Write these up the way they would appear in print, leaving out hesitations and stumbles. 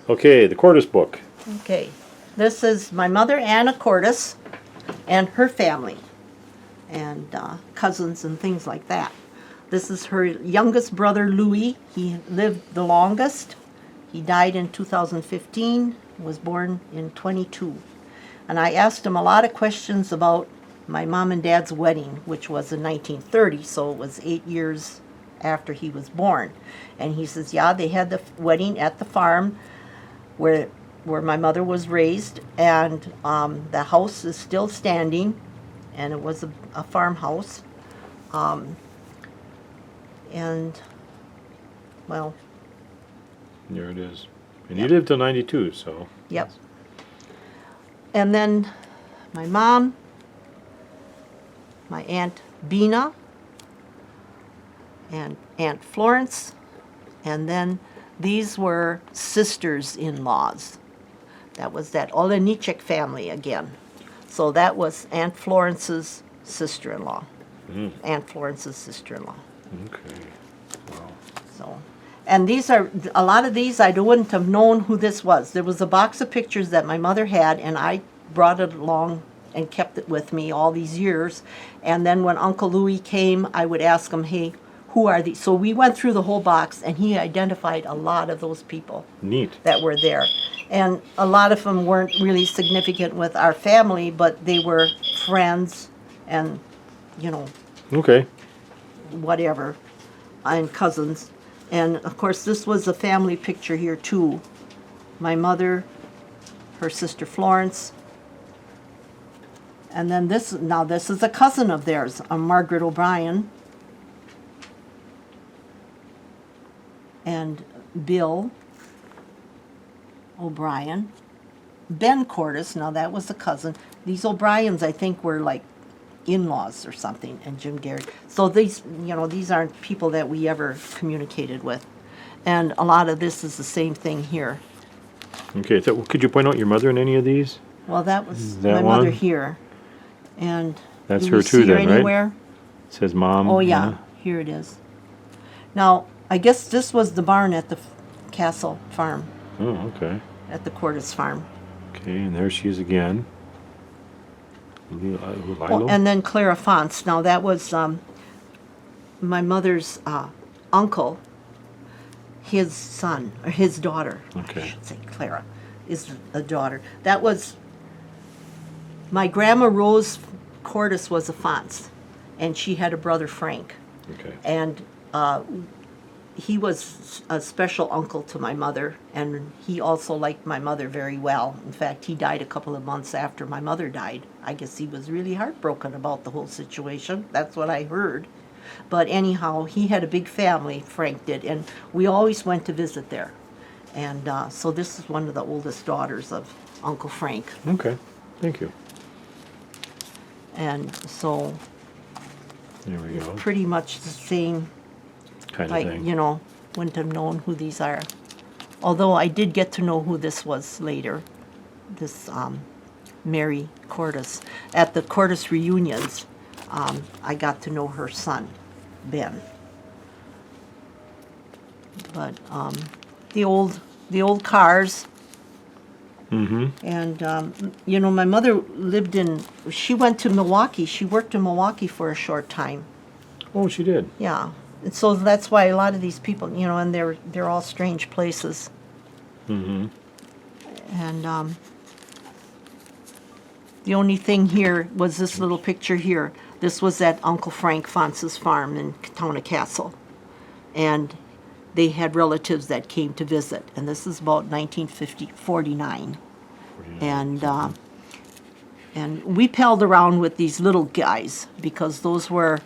Okay, the Cordes book. Okay, this is my mother, Anna Cordes, and her family, and cousins and things like that. This is her youngest brother, Louis. He lived the longest. He died in 2015, was born in 22. And I asked him a lot of questions about my mom and dad's wedding, which was in 1930, so it was 8 years after he was born. And he says, yeah, they had the wedding at the farm where my mother was raised, and the house is still standing, and it was a farmhouse. And, well, There it is. And you lived till 92, so. yep. And then my mom, my Aunt Bina, and Aunt Florence, and then these were sisters-in-laws. That was that Olenichek family again. So that was Aunt Florence's sister-in-law. Aunt Florence's sister-in-law. Okay. Wow. So, and these are, a lot of these I wouldn't have known who this was. There was a box of pictures that my mother had, and I brought it along and kept it with me all these years. And then when Uncle Louis came, I would ask him, hey, who are these? So we went through the whole box, and he identified a lot of those people Neat. that were there. And a lot of them weren't really significant with our family, but they were friends and, you know, Okay. whatever, and cousins. And of course, this was a family picture here too. My mother, her sister Florence, and then this is a cousin of theirs, Margaret O'Brien, and Bill O'Brien, Ben Cordes. Now that was a cousin. These O'Briens, I think, were like in-laws or something, and Jim Gary. So these, you know, these aren't people that we ever communicated with. And a lot of this is the same thing here. Okay, so could you point out your mother in any of these? Well, that was That my mother one? here. And That's do her you too see her then, right? anywhere? It says mom. Oh, yeah, here it is. Now, I guess this was the barn at the Castle farm, Oh, okay. at the Cordes farm. Okay, and there she is again. Lilo. Oh, and then Clara Fonts. Now, that was my mother's uncle, his son, or his daughter. Okay. I should say Clara is the daughter. That was, my grandma Rose Cordes was a Fonts, and she had a brother Frank. Okay. And he was a special uncle to my mother, and he also liked my mother very well. In fact, he died a couple of months after my mother died. I guess he was really heartbroken about the whole situation. That's what I heard. But anyhow, he had a big family, Frank did, and we always went to visit there. And so this is one of the oldest daughters of Uncle Frank. Okay, thank you. And so There we go. pretty much the same, Kind of like, thing. you know, wouldn't have known who these are. Although I did get to know who this was later, this Mary Cordes. At the Cordes reunions, I got to know her son, Ben. But the old cars, and you know, my mother lived in. She went to Milwaukee. She worked in Milwaukee for a short time. Oh, she did. Yeah, and so that's why a lot of these people, you know, and they're all strange places. And the only thing here was this little picture here. This was at Uncle Frank Fonce's farm in Town of Castle, and they had relatives that came to visit. And this is about 1949, and we palled around with these little guys because those were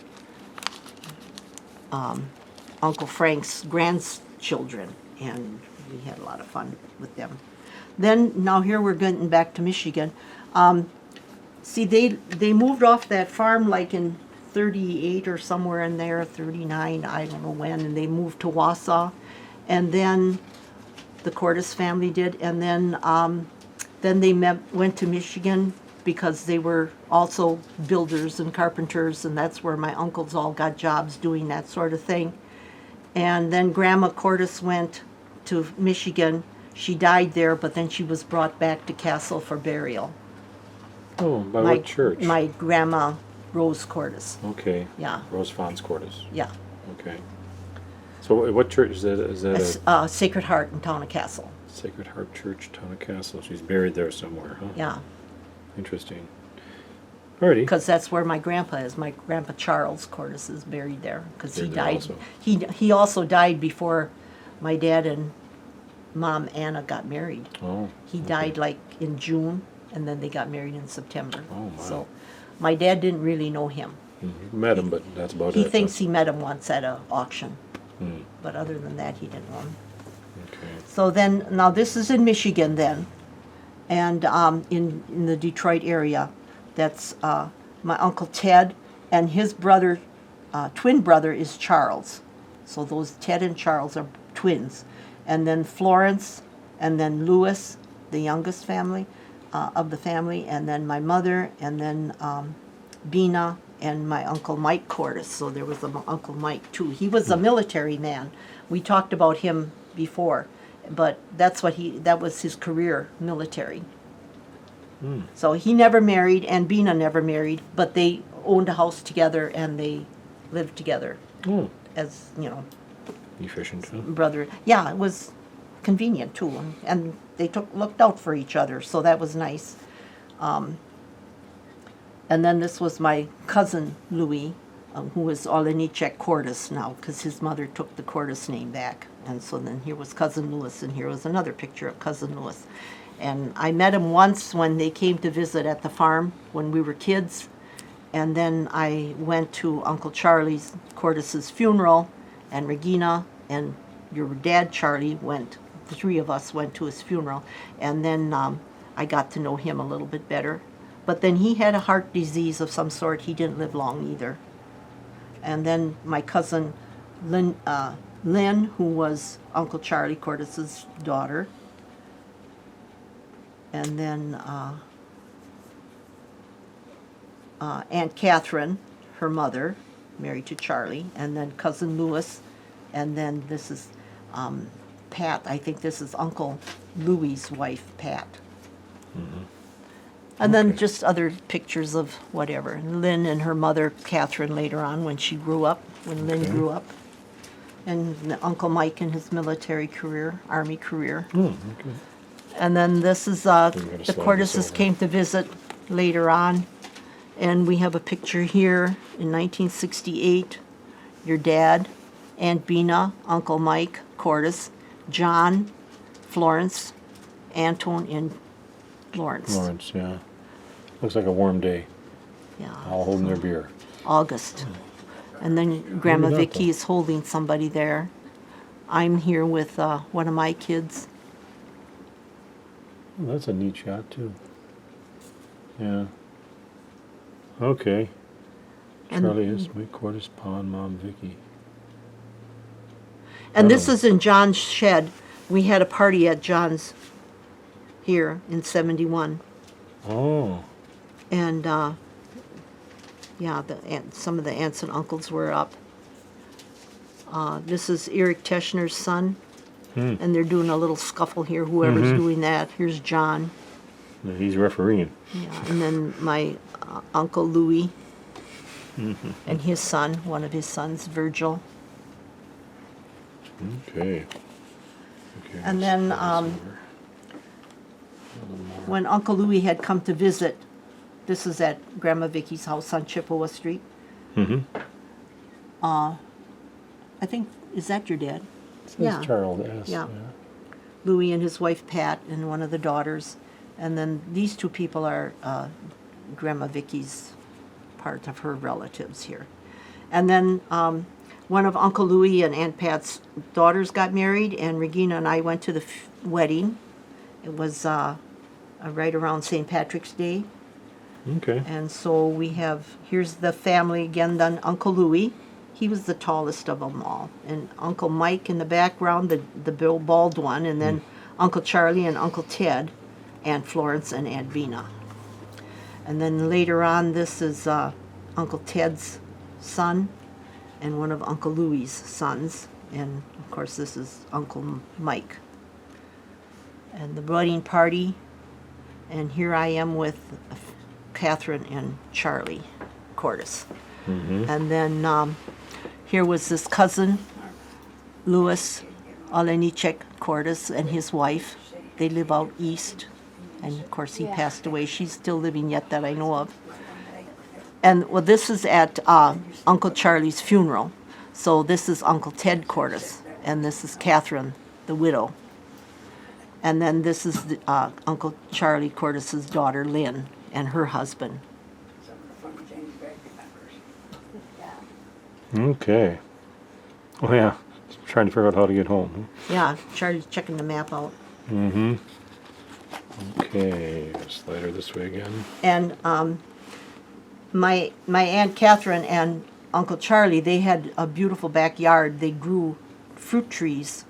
Uncle Frank's grandchildren, and we had a lot of fun with them. Then, now here we're getting back to Michigan. See, they moved off that farm like in 38 or somewhere in there, 39, I don't know when, and they moved to Wausau. And then the Cordes family did, and then they went to Michigan because they were also builders and carpenters, and that's where my uncles all got jobs doing that sort of thing. And then Grandma Cordes went to Michigan She died there, but then she was brought back to Castle for burial. Oh, by what church? My grandma, Rose Cordes. Okay. Yeah. Rose Fons Cordes. Yeah. Okay. So what church is that? Is that a Sacred Heart in Town of Castle. Sacred Heart Church, Town of Castle? She's buried there somewhere, huh? Yeah. Interesting. Alrighty. Because that's where my grandpa is. My grandpa Charles Cordes is buried there because he Buried there died. also. He also died before my dad and Mom Anna got married. Oh. He okay. died like in June, and then they got married in September. Oh, my. So my dad didn't really know him. Met him, but that's about He it. thinks he met him once at an auction, Hmm. but other than that, he didn't know him. Okay. So then, now this is in Michigan then, and in the Detroit area. That's my Uncle Ted, and his brother, twin brother is Charles. So those Ted and Charles are twins. And then Florence, and then Louis, the youngest family of the family, and then my mother, and then Bina, and my Uncle Mike Cordes. So there was an Uncle Mike too. He was a military man. We talked about him before, but that was his career, military. So he never married, and Bina never married, but they owned a house together and they lived together Oh, as, efficient, huh? brother. Yeah, it was convenient too, and they looked out for each other, so that was nice. And then this was my cousin Louis, who is Olenichek Cordes now, because his mother took the Cordes name back. And so then here was cousin Louis, and here was another picture of cousin Louis. And I met him once when they came to visit at the farm when we were kids. And then I went to Uncle Charlie's Cordes's funeral, and Regina and your dad Charlie went. The three of us went to his funeral, and then I got to know him a little bit better. But then he had a heart disease of some sort. He didn't live long either. And then my cousin Lynn, who was Uncle Charlie Cordes's daughter, and then Aunt Catherine, her mother, married to Charlie, and then cousin Louis, and then this is Pat. I think this is Uncle Louis's wife, Pat. Mm-hmm. And then Okay. just other pictures of whatever. And Lynn and her mother, Catherine, later on when she grew up, when Lynn Okay. grew up. And Uncle Mike in his military career, Army career. Oh, okay. And then this is, gotta the slide this Cordeses over. came to visit later on. And we have a picture here in 1968. Your dad, Aunt Bina, Uncle Mike Cordes, John, Florence, Anton, and Lawrence. Lawrence, yeah. Looks like a warm day. Yeah. All holding their beer. August. And then Grandma Look at that, Vicky is holding somebody there. I'm here with one of my kids. Oh, that's a neat shot, too. Yeah. Okay. And- Charlie is Mike Cordes, Pond, Mom, Vicky. And this Oh. is in John's shed. We had a party at John's here in 71. Oh. And yeah, some of the aunts and uncles were up. This is Eric Teschner's son. And they're doing a little scuffle here, whoever's doing that. Here's John. Yeah, he's refereeing. Yeah, and then my Uncle Louis and his son, one of his sons, Virgil. Okay. Okay. And let's then slide this over. A little more. when Uncle Louis had come to visit, this is at Grandma Vicky's house on Chippewa Street. Mhm. I think, is that your dad? Says Yeah. Charles S. Yeah. Louis and his wife Pat and one of the daughters. And then these two people are Grandma Vicky's part of her relatives here. And then one of Uncle Louis and Aunt Pat's daughters got married, and Regina and I went to the wedding. It was right around St. Patrick's Day. Okay. And so we have, here's the family again, then Uncle Louis. He was the tallest of them all. And Uncle Mike in the background, the bald one, and then Uncle Charlie and Uncle Ted, Aunt Florence and Aunt Vina. And then later on, this is Uncle Ted's son and one of Uncle Louis's sons. And of course, this is Uncle Mike. and the wedding party. And here I am with Catherine and Charlie Cordes. And then here was this cousin, Louis Olenichek Cordes, and his wife. They live out east. And of course, he passed away. She's still living yet that I know of. And well, this is at Uncle Charlie's funeral. So this is Uncle Ted Cordes, and this is Catherine, the widow. And then this is Uncle Charlie Cordes's daughter, Lynn, and her husband. Okay. Oh yeah, trying to figure out how to get home. Yeah, Charlie's checking the map out. Mm-hmm. Okay, slider this way again. And my Aunt Catherine and Uncle Charlie, they had a beautiful backyard. They grew fruit trees.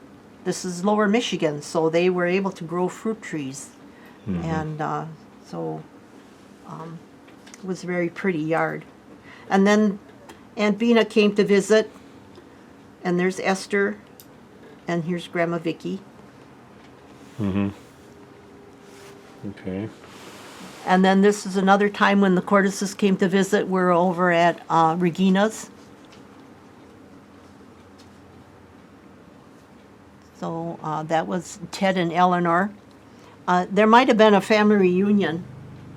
This is Lower Michigan, so they were able to grow fruit trees. And so it was a very pretty yard. And then Aunt Bina came to visit, and there's Esther, and here's Grandma Vicky. Okay. And then this is another time when the Cordeses came to visit. We're over at Regina's. So that was Ted and Eleanor. There might have been a family reunion,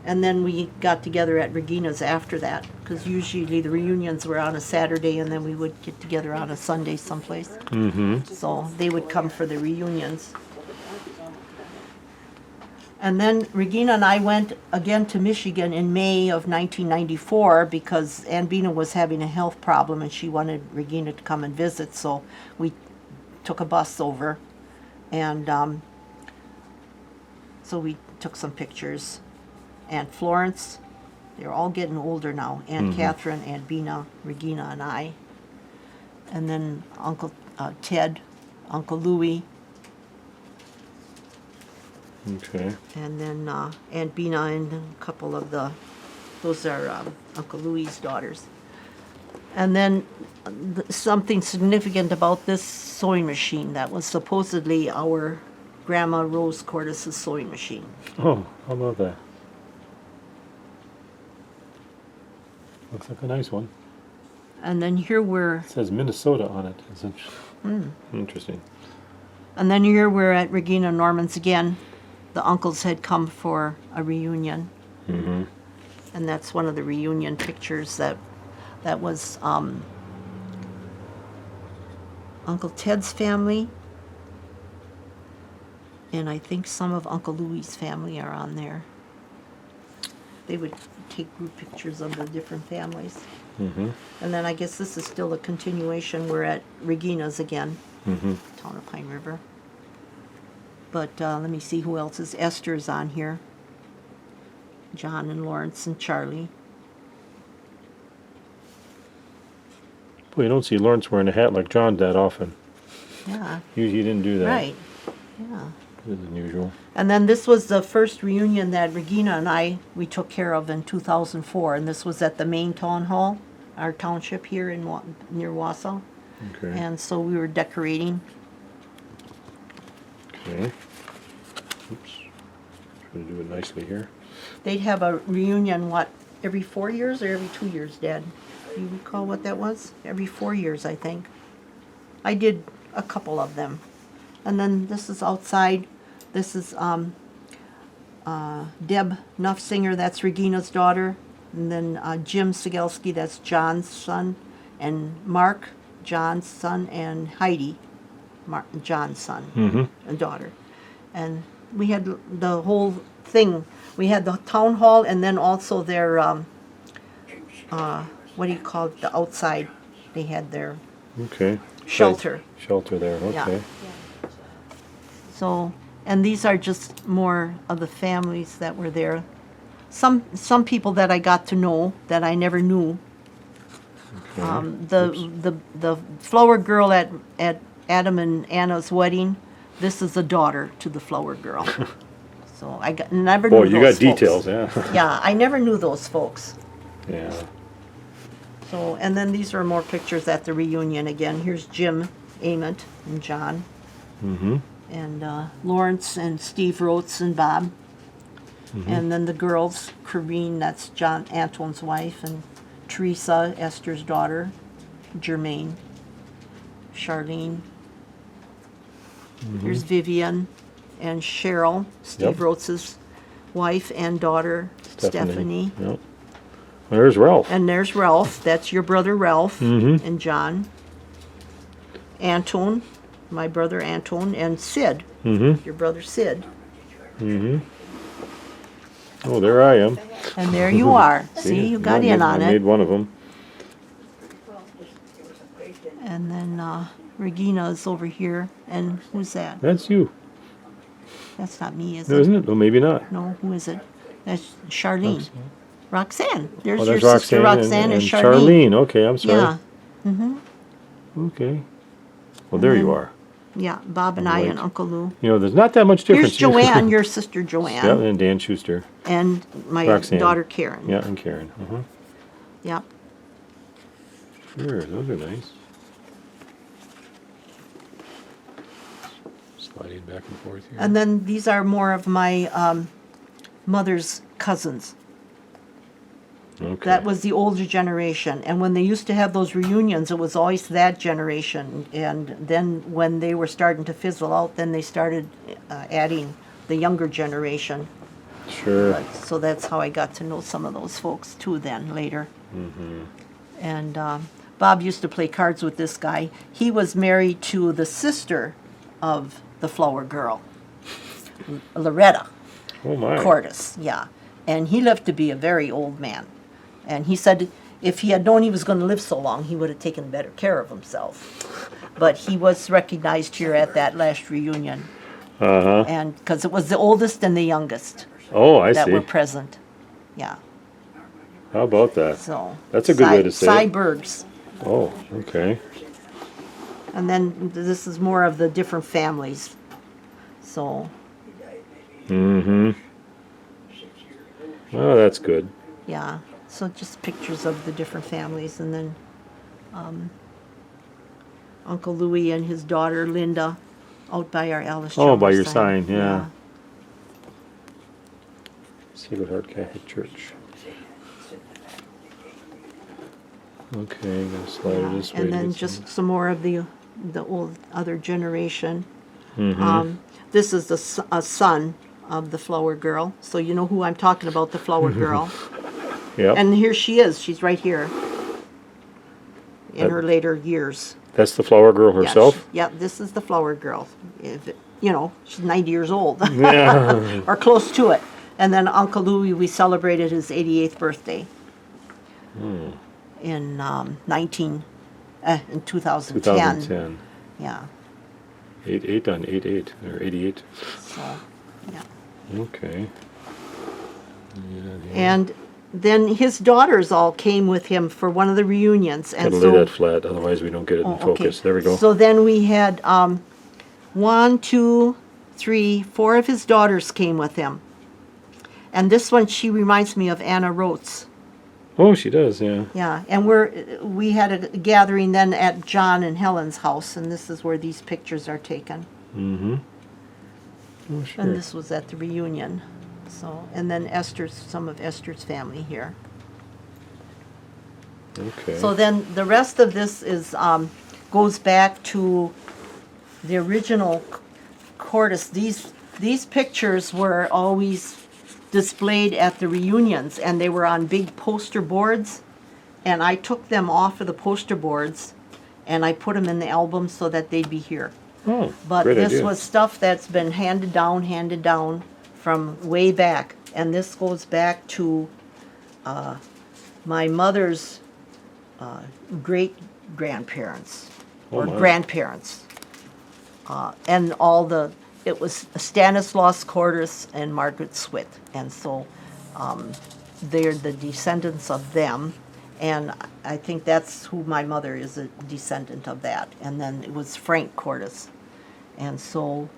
and then we got together at Regina's after that, because usually the reunions were on a Saturday, and then we would get together on a Sunday someplace. So they would come for the reunions. And then Regina and I went again to Michigan in May of 1994 because Aunt Bina was having a health problem and she wanted Regina to come and visit. So we took a bus over, and so we took some pictures. Aunt Florence, they're all getting older now. Aunt Catherine, Aunt Bina, Regina, and I. And then Uncle Ted, Uncle Louie. Okay. And then Aunt Bina and a couple of those are Uncle Louie's daughters. And then something significant about this sewing machine, that was supposedly our Grandma Rose Cordes's sewing machine. Oh, how about that? Looks like a nice one. And then here It says Minnesota on it. It's interesting. and then here we're at Regina Norman's again. The uncles had come for a reunion. And that's one of the reunion pictures that was Uncle Ted's family, and I think some of Uncle Louie's family are on there. They would take group pictures of the different families. And then I guess this is still a continuation. We're at Regina's again, town of Pine River. But let me see who else is. Esther's on here. John and Lawrence and Charlie. Boy, you don't see Lawrence wearing a hat like John that often. Yeah. He didn't do that. Right. Yeah. This is unusual. And then this was the first reunion that Regina and we took care of in 2004, and this was at the main town hall, our township here in near Wausau. Okay. And so we were decorating. Okay. Oops. Trying to do it nicely here. They'd have a reunion, every 4 years or every 2 years, Dad? Do you recall what that was? Every 4 years, I think. I did a couple of them. And then this is outside. This is Deb Nuffsinger, that's Regina's daughter. And then Jim Sczygelski, that's John's son. And Mark, John's son, and Heidi, John's son and daughter. And we had the whole thing. We had the town hall, and then also their, what do you call it, the outside. They had their Okay. shelter. Shelter there, okay. Yeah. So, and these are just more of the families that were there. Some people that I got to know that I never knew. The flower girl at Adam and Anna's wedding, this is the daughter to the flower girl. So I never knew Boy, those you got folks. details, yeah. Yeah, I never knew those folks. Yeah. So, and then these are more pictures at the reunion again. Here's Jim Ament and John. and Lawrence and Steve Rotz and Bob. Mm-hmm. And then the girls, Corrine, that's John Antoine's wife, and Teresa, Esther's daughter, Germaine, Charlene. There's Vivian and Cheryl, Steve Yep. Rotz's wife and daughter, Stephanie. Yep. There's Ralph. And there's Ralph. That's your brother Ralph Mhm. and John. Anton, my brother Anton, and Sid, Mm-hmm. your brother Sid. Mm-hmm. Oh, there I am. And there you are. See, you got in on I made it. one of them. And then Regina is over here. And who's that? That's you. That's not me, is No, it? isn't it? Well, maybe not. No, who is it? That's Charlene. Roxanne. There's Oh, your that's sister Roxanne and, Charlene. Charlene. Okay, I'm sorry. Yeah. Mm-hmm. Okay. Well, there you are. Yeah, Bob and I Right. and Uncle Lou. You know, there's not that much difference. Here's Joanne, your sister Joanne. Yeah, and Dan Schuster. And my Roxanne. daughter Karen. Yeah, and Karen. Uh-huh. Yep. Sure, those are nice. Sliding back and forth here. And then these are more of my mother's cousins. Okay. That was the older generation. And when they used to have those reunions, it was always that generation. And then when they were starting to fizzle out, then they started adding the younger generation. Sure. So that's how I got to know some of those folks too then, later. Mm-hmm. And Bob used to play cards with this guy. He was married to the sister of the flower girl, Loretta Oh, my. Cordes, yeah. And he lived to be a very old man. And he said if he had known he was going to live so long, he would have taken better care of himself. But he was recognized here at that last reunion. Uh-huh. And because it was the oldest and the youngest Oh, I that see. were present. Yeah. How about that? So That's a good way to say Cy it. Bergs. Oh, okay. And then this is more of the different families. So, Mm-hmm. Oh, that's good. yeah. So just pictures of the different families. And then Uncle Louis and his daughter Linda out by our Alice Oh, by Chalmers your sign, yeah. Sacred Heart Catholic Church. Okay, gonna slide it this way. And to then get just some more of the old other generation. Mm-hmm. This is a son of the flower girl. So you know who I'm talking about, the flower girl. Yep. And here she is. She's right here in That- her later years. That's the flower girl herself? Yeah, this is the flower girl. She's 90 years old Yeah. or close to it. And then Uncle Louis, we celebrated his 88th birthday in 2010. 2010. Yeah. 8 on 8 or 88. So, yeah. Okay. And then his daughters all came with him for one of the reunions. And Gotta lay that flat, otherwise we don't get it in focus. There we go. So then we had 1, 2, 3, 4 of his daughters came with him. And this one, she reminds me of Anna Rotz. Oh, she does, yeah. Yeah, and we had a gathering then at John and Helen's house, and this is where these pictures are taken. Mm-hmm. Oh, sure. And this was at the reunion. So, and then some of Esther's family here. Okay. So then the rest of this is goes back to the original Cordes. These pictures were always displayed at the reunions, and they were on big poster boards. And I took them off of the poster boards, and I put them in the album so that they'd be here. Oh, But great this idea. was stuff that's been handed down from way back. And this goes back to my mother's great-grandparents or my. grandparents. And it was Stanislaus Cordes and Margaret Swit. And so they're the descendants of them. And I think that's who my mother is, a descendant of that. And then it was Frank Cordes. And so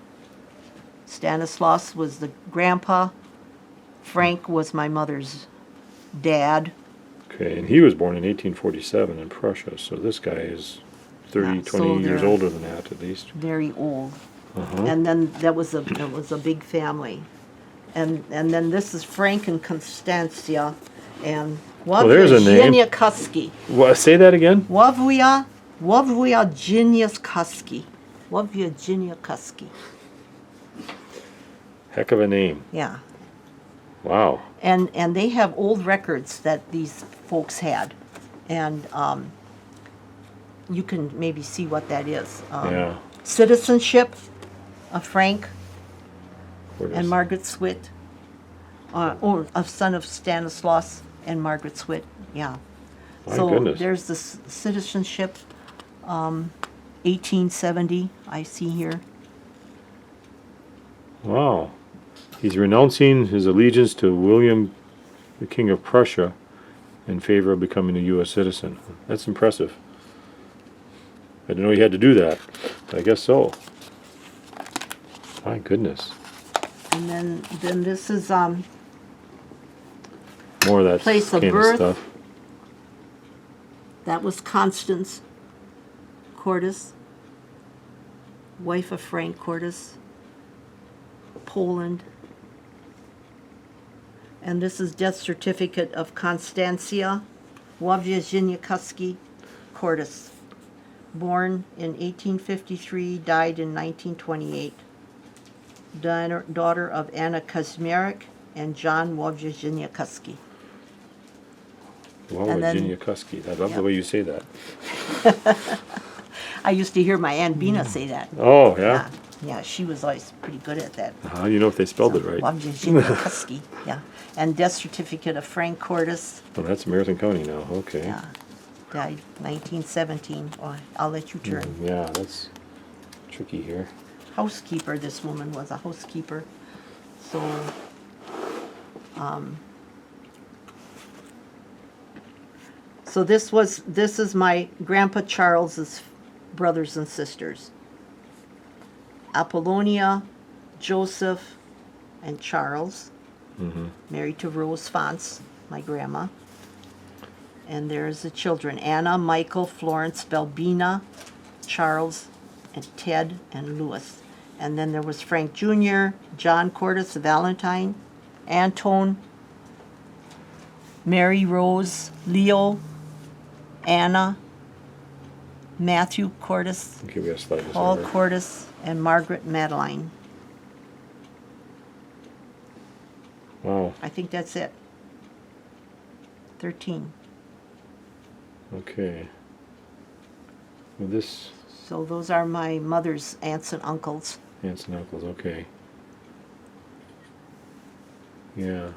Stanislaus was the grandpa. Frank was my mother's dad. Okay, and he was born in 1847 in Prussia, so this guy is 30, Yeah, so 20 years they're- older than that at least. Very old. And then that was a big family. And then this is Frank and Constancia and there's a name. Sczygelski. What? Say that again. Wawia Sczygelski. Wawia Sczygelski. Heck of a name. Yeah. Wow. And they have old records that these folks had. And you can maybe see what that is. Yeah. Citizenship of Frank Quartus. and Margaret Swit. A son of Stanislaus and Margaret Swit. Yeah. My So goodness. there's the citizenship, 1870, I see here. Wow. He's renouncing his allegiance to William, the King of Prussia, in favor of becoming a U.S. citizen. That's impressive. I didn't know you had to do that. I guess so. My goodness. And then this is More of that Place of kind birth. of stuff. that was Constance Cordes, wife of Frank Cordes, Poland. And this is death certificate of Constancia Wawrzyniakowski Cordes, born in 1853, died in 1928. Daughter of Anna Kazmarek and John Wawrzyniakowski. Wow, And then- Virginia Kusky. I love yeah. the way you say that. I used to hear my Aunt Bina say that. Oh, yeah? Yeah, she was always pretty good at that. How do you know if they spelled it right? Wawrzyniakowski, yeah. And death certificate of Frank Cordes, Oh, that's Marathon County now. Okay. yeah, died 1917. Oh, I'll let you turn. Yeah, that's tricky here. Housekeeper, this woman was a housekeeper. So, so this is my Grandpa Charles's brothers and sisters. Apollonia, Joseph, and Charles, married to Rose Fonts, my grandma. And there's the children, Anna, Michael, Florence, Belbina, Charles, and Ted, and Louis. And then there was Frank Jr., John Cordes, Valentine, Antone, Mary Rose, Leo, Anna, Matthew Cordes, Okay, we have to slide this Paul over. Cordes, and Margaret Madeline. Wow. I think that's it. 13. Okay. Well, this So those are my mother's aunts and uncles. aunts and uncles. Okay. Yeah.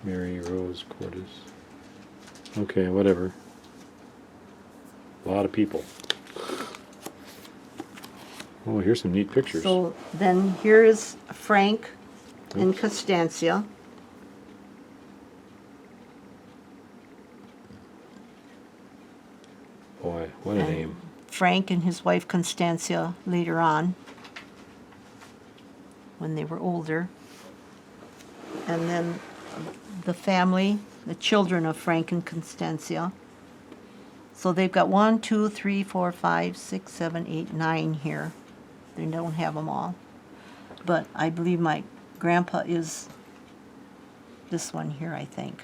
Mary Rose Cordes. Okay, whatever. A lot of people. Oh, here's some neat pictures. So then here is Frank and Constancia. Boy, what a name. Frank and his wife Constancia later on, when they were older. And then the family, the children of Frank and Constancia. So they've got 1, 2, 3, 4, 5, 6, 7, 8, 9 here. They don't have them all. But I believe my grandpa is this one here, I think.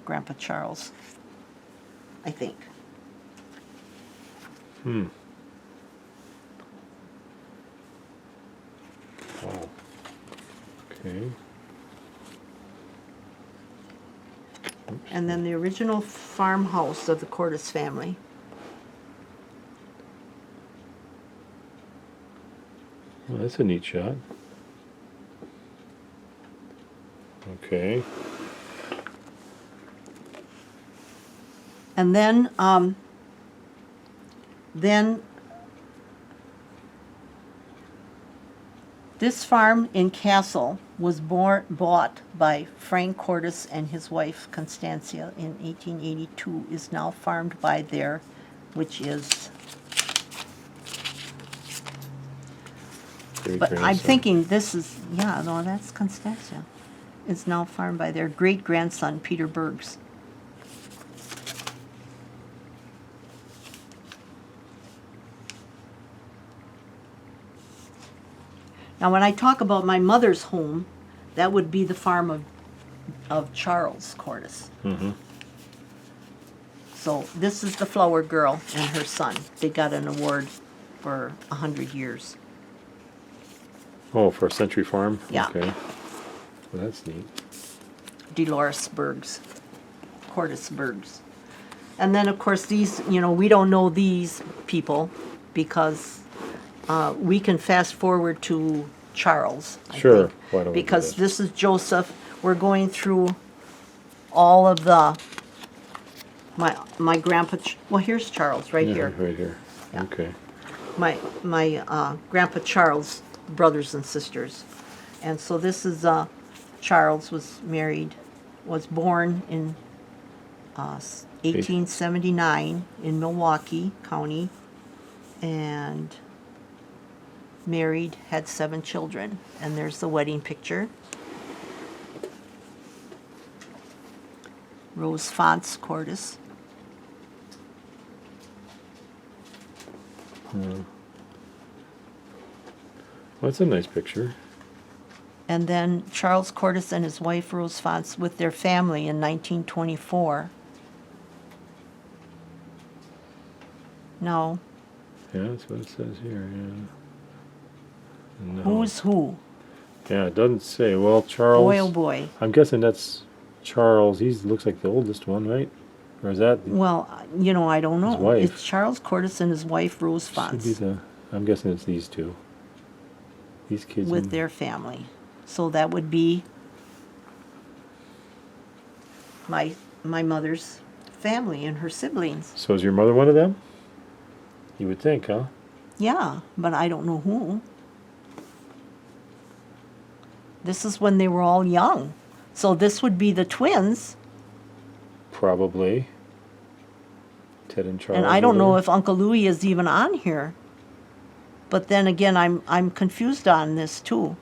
Grandpa Charles, I think. Wow. Okay. And then the original farmhouse of the Cordes family. Well, that's a neat shot. Okay. And then this farm in Castle was bought by Frank Cordes and his wife Constancia in 1882, is now farmed by their, which is, Great but I'm grandson. thinking this is, yeah, no, that's Constancia. Is now farmed by their great-grandson, Peter Bergs. Now, when I talk about my mother's home, that would be the farm of Charles Cordis. Mm-hmm. So this is the Flower Girl and her son. They got an award for 100 years. Oh, for a Century Farm? Yeah. Okay. Well, that's neat. Dolores Bergs, Cordis Bergs. And then, of course, these, we don't know these people because we can fast forward to Charles. I Sure. think, Why don't we do because that? this is Joseph. We're going through all of my grandpa. Well, here's Charles right Yeah, here. right here. Yeah. Okay. My grandpa Charles' brothers and sisters, and so this is Charles was born in 1879 in Milwaukee County, and married, had 7 children, and there's the wedding picture. Rose Fonts Cordis. Well, that's a nice picture. And then Charles Cordis and his wife Rose Fonts with their family in 1924. No. Yeah, that's what it says here. Yeah. No. Who's who? Yeah, it doesn't say. Well, Charles. Boy, oh boy. I'm guessing that's Charles. He looks like the oldest one, right? Or is that? Well, I don't know. His wife. It's Charles Cordis and his wife Rose Should Fonts be the. I'm guessing it's these two. These kids. with their family. So that would be my mother's family and her siblings. So is your mother one of them? You would think, huh? Yeah, but I don't know who. This is when they were all young. So this would be the twins. Probably. Ted and Charles. And I don't are know there. if Uncle Louis is even on here. But then again, I'm confused on this too.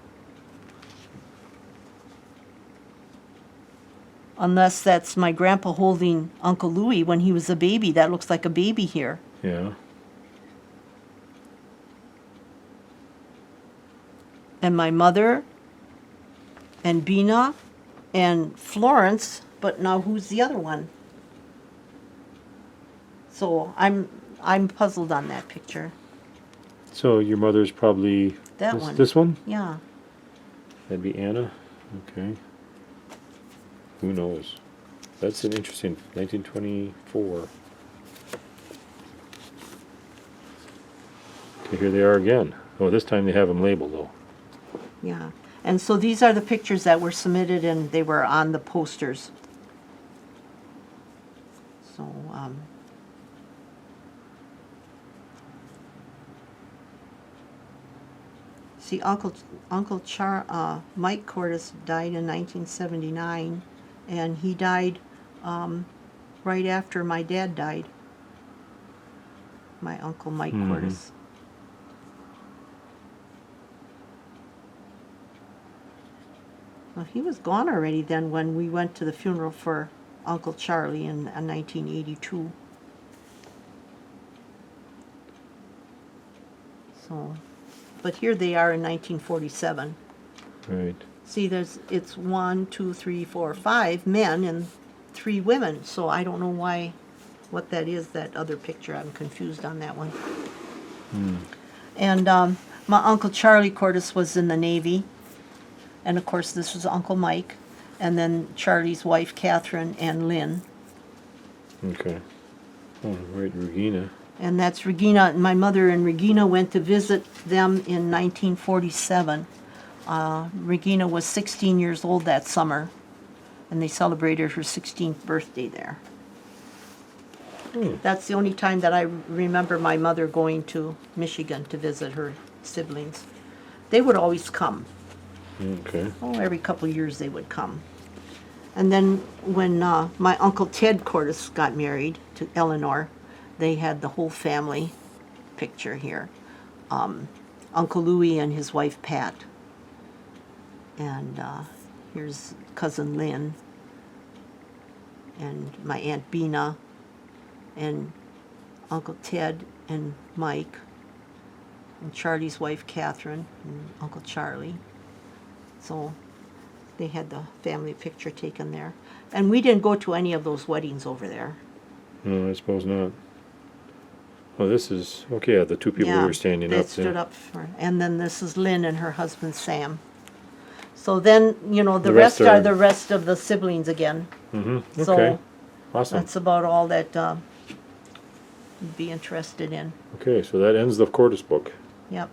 Unless that's my grandpa holding Uncle Louis when he was a baby. That looks like a baby here. Yeah. And my mother and Bina and Florence, but now who's the other one? So I'm puzzled on that picture. So your mother's probably That this, one. This one? Yeah. That'd be Anna. Okay. Who knows? That's an interesting 1924. Okay, here they are again. Oh, this time they have them labeled though. Yeah. And so these are the pictures that were submitted and they were on the posters. So, see, Mike Cordis died in 1979, and he died right after my dad died. My uncle Mike Cordis. Well, he was gone already then when we went to the funeral for Uncle Charlie in 1982. So, but here they are in 1947. Right. See, it's 1, 2, 3, 4, 5 men and 3 women. So I don't know what that is, that other picture. I'm confused on that one. And my Uncle Charlie Cordis was in the Navy. And of course, this was Uncle Mike. And then Charlie's wife, Catherine, and Lynn. Okay. Oh, right, Regina. And that's Regina. My mother and Regina went to visit them in 1947. Regina was 16 years old that summer, and they celebrated her 16th birthday there. That's the only time that I remember my mother going to Michigan to visit her siblings. They would always come. Okay. Oh, every couple of years they would come. And then when my Uncle Ted Cordis got married to Eleanor, they had the whole family picture here. Uncle Louis and his wife Pat. And here's cousin Lynn. And my Aunt Bina. And Uncle Ted and Mike. and Charlie's wife Catherine, and Uncle Charlie. So they had the family picture taken there. And we didn't go to any of those weddings over there. No, I suppose not. Oh, this is, okay, yeah, the two people who were standing they up. stood Yeah. up for, and then this is Lynn and her husband Sam. So then, the The rest rest are are- the rest of the siblings again. Mm-hmm, So okay, awesome. that's about all that you'd be interested in. Okay, so that ends the Cordis book. Yep.